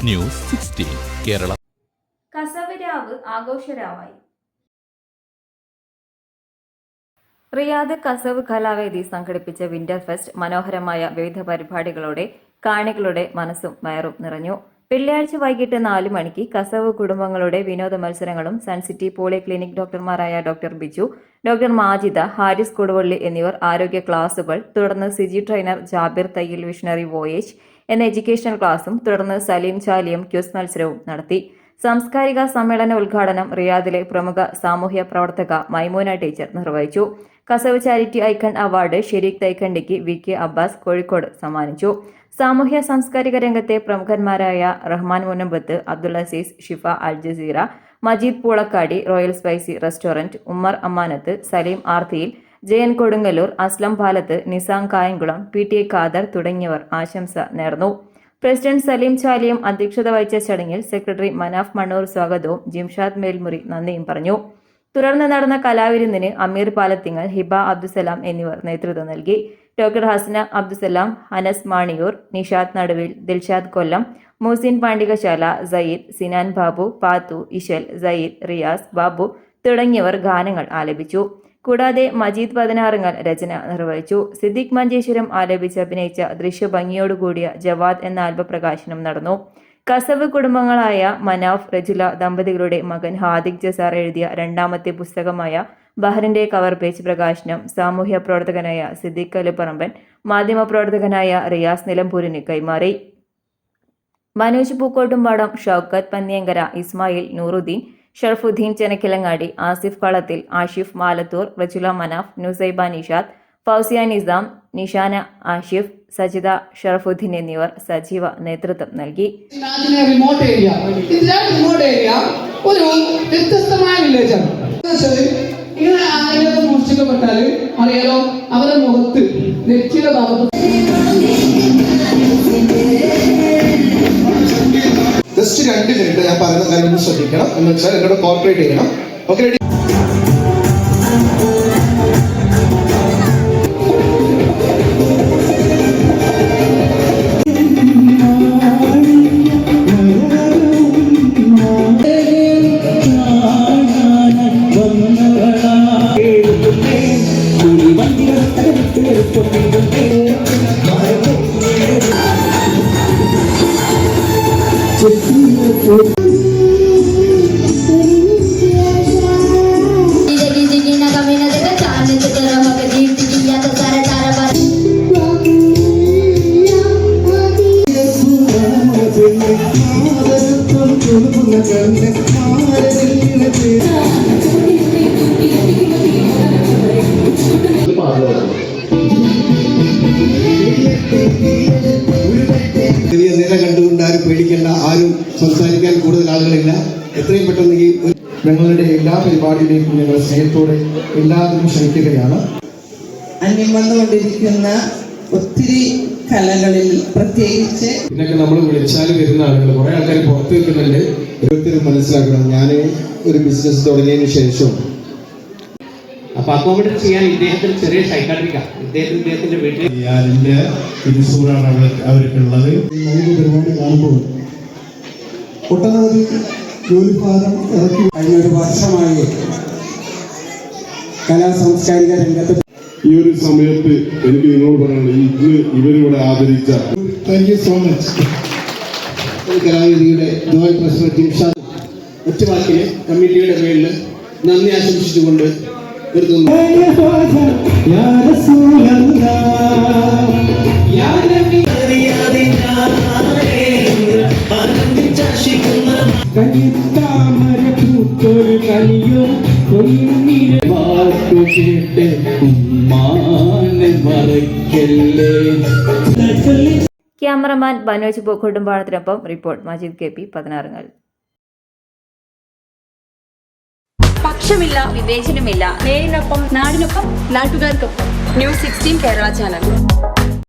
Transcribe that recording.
News 16 Kerala. കസവ് രാവ് ആഘോഷരാവായി. Riyadh കസവ് കലാവേദി സംഘടിപ്പിച്ച വിന്റർ ഫെസ്റ്റ് മനോഹരമായ വിവിധ പരിപാടികളോടെ കാണികളുടെ മനസ്സും വയറും നിറഞ്ഞു. വെള്ളിയാഴ്ച വൈകിട്ട് 4 മണിക്ക് കസവ് കുടുംബങ്ങളുടെ വിനോദ മത്സരങ്ങളും സൺസിറ്റി പോളിക്ലിനിക് ഡോക്ടർമാരായ ഡോക്ടർ ബിജു, ഡോക്ടർ മാജിദ, ഹാരിസ് കൊടുവള്ളി എന്നിവർ ആരോഗ്യ ക്ലാസുകൾ, തുടർന്ന് CIGI trainer Jabir Thayyil visionary voyage എന്ന എഡ്യൂക്കേഷണൽ ക്ലാസും, തുടർന്ന് സലീം ചാലിയം ക്യൂസ് മത്സരവും നടത്തി. സാംസ്കാരിക സമ്മേളന ഉദ്ഘാടനം റിയാദിലെ പ്രമുഖ സാമൂഹ്യ പ്രവർത്തക മൈമൂന ടീച്ചർ നിർവഹിച്ചു. Kasav charity icon award Shereekh തൈക്കണ്ടിക്ക് VK അബ്ബാസ് കോഴിക്കോട് സമ്മാനിച്ചു. സാമൂഹ്യ സാംസ്കാരിക രംഗത്തെ പ്രമുഖന്മാരായ Rahman Munambath, Abdul Azeez, Shifa Al Jazeera, Majeed Poolakkadi, Royal Spicy Restaurant, Ummer Ammanath, Saleem Arthiyil, Jayan Kodungallur, Aslam Palath, Nizam Kayamkulam, PTA Khader തുടങ്ങിയവർ ആശംസ നേർന്നു. പ്രസിഡന്റ് സലീം ചാലിയം അധ്യക്ഷത വഹിച്ച ചടങ്ങിൽ സെക്രട്ടറി മനാഫ് മണ്ണൂർ സ്വാഗതവും ജിംഷാദ് മേൽമുറി നന്ദിയും പറഞ്ഞു. തുടർന്ന് നടന്ന കലാവിരുന്നിന് അമീർ പാലത്തിങ്ങൽ, ഹിബ അബ്ദുസലാം എന്നിവർ നേതൃത്വം നൽകി. ഡോക്ടർ ഹസ്ന അബ്ദുസലാം, അനസ് മാണിയൂർ, നിഷാദ് നടുവിൽ, ദിൽഷാദ് കൊല്ലം, മൂസിൻ പാണ്ഡികശാല, സയ്യിദ്, സിനാൻ ബാബു, പാത്തു, ഇശൽ, സയ്യിദ്, റിയാസ്, ബാബു തുടങ്ങിയവർ ഗാനങ്ങൾ ആലപിച്ചു. കൂടാതെ മജീദ് പതിനാറുങ്ങൽ രചന നിർവഹിച്ചു. സിദ്ദിഖ് മഞ്ചേശ്വരം ആലപിച്ച് അഭിനയിച്ച ദൃശ്യഭംഗിയോടുകൂടിയ ജവാദ് എന്ന ആൽബം പ്രകാശനം നടന്നു. കസവ് കുടുംബങ്ങളായ മനാഫ് റജുല ദമ്പതികളുടെ മകൻ ഹാദിഖ് ജസാർ എഴുതിയ രണ്ടാമത്തെ പുസ്തകമായ ബഹറിന്റെ കവർ പേജ് പ്രകാശനം സാമൂഹ്യ പ്രവർത്തകനായ സിദ്ദിഖ് കലുപ്പറമ്പൻ, മാധ്യമപ്രവർത്തകനായ റിയാസ് നിലമ്പൂരിന് കൈമാറി. മനോജ് പൂക്കോട്ടുംപാടം, ഷൌക്കത്ത് പന്നിയങ്കര, ഇസ്മായിൽ, നൂറുദ്ദീൻ, ഷറഫുദ്ദീൻ ചെനക്കിലങ്ങാടി, ആസിഫ് കളത്തിൽ, ആഷിഫ് മാലത്തൂർ, റജുല മനാഫ്, നുസൈബ നിഷാദ്, ഫൗസിയ നിസാം, നിഷാന ആഷിഫ്, സജിത ഷറഫുദ്ദീൻ എന്നിവർ സജീവ നേതൃത്വം നൽകി. ഒരു വ്യത്യസ്തമായ വില്ലേജാണ്. ഇങ്ങനെ ആരെങ്കിലും മോഷ്ടിക്കപ്പെട്ടാൽ അറിയാലോ, അവരുടെ മുഖത്ത് നെറ്റിയുടെ ഭാഗത്ത് ജസ്റ്റ് 2 മിനിറ്റ് ഞാൻ പറയുന്ന കാര്യം ശ്രദ്ധിക്കണം. എന്ന് വെച്ചാൽ എന്നോട് കോർപ്പറേറ്റ് ചെയ്യണം. ഓക്കെ, നില കണ്ടുകൊണ്ട് ആരും പേടിക്കേണ്ട, ആരും സംസാരിക്കാൻ കൂടുതൽ ആളുകളില്ല. എത്രയും പെട്ടെന്ന് ഈ ഞങ്ങളുടെ എല്ലാ പരിപാടിയിലേക്കും ഞങ്ങൾ സ്നേഹത്തോടെ എല്ലാവരും ക്ഷണിക്കുകയാണ്. അന്യം വന്നുകൊണ്ടിരിക്കുന്ന ഒത്തിരി കലകളിൽ പ്രത്യേകിച്ച് ഇതൊക്കെ നമ്മൾ വിളിച്ചാൽ വരുന്ന ആളുകൾ കുറെ ആൾക്കാർ പുറത്ത് നിൽക്കുന്നുണ്ട്. ഓരോരുത്തരും മനസ്സിലാക്കണം, ഞാൻ ഒരു ബിസിനസ് തുടങ്ങിയതിന് ശേഷം അപ്പൊ അക്കോമഡേറ്റ് ചെയ്യാൻ ഇദ്ദേഹത്തിന് ചെറിയ സൈക്കാട്രിക്കാണ്. ഇദ്ദേഹത്തിന്റെ വീട്ടിൽ അവർക്കുള്ളത് പരിപാടി കാണുമ്പോൾ ഒട്ടനവധി ജോലിഭാരം ഇറക്കി. കഴിഞ്ഞ ഒരു വർഷമായി കലാ സാംസ്കാരിക രംഗത്ത് ഈ ഒരു സമയത്ത് എനിക്ക് നിങ്ങളോട് പറയാനുള്ളത്, ഇന്ന് ഇവരിവിടെ ആദരിച്ച താങ്ക് യു സോ മച്ച്. കലാവേദിയുടെ ജോയിന്റ് പ്രസിഡന്റ് ജിംഷാദ് ഒറ്റവാക്കിന് കമ്മിറ്റിയുടെ പേരിൽ നന്ദി ആശംസിച്ചുകൊണ്ട് നിർത്തുന്നു. ക്യാമറമാൻ മനോജ് പൂക്കോട്ടുംപാടത്തിനൊപ്പം റിപ്പോർട്ട് മജീദ് KP പതിനാറുങ്ങൽ. പക്ഷമില്ല, വിവേചനമില്ല. നേരിനൊപ്പം, നാടിനൊപ്പം, നാട്ടുകാർക്കൊപ്പം. News 16 Kerala channel.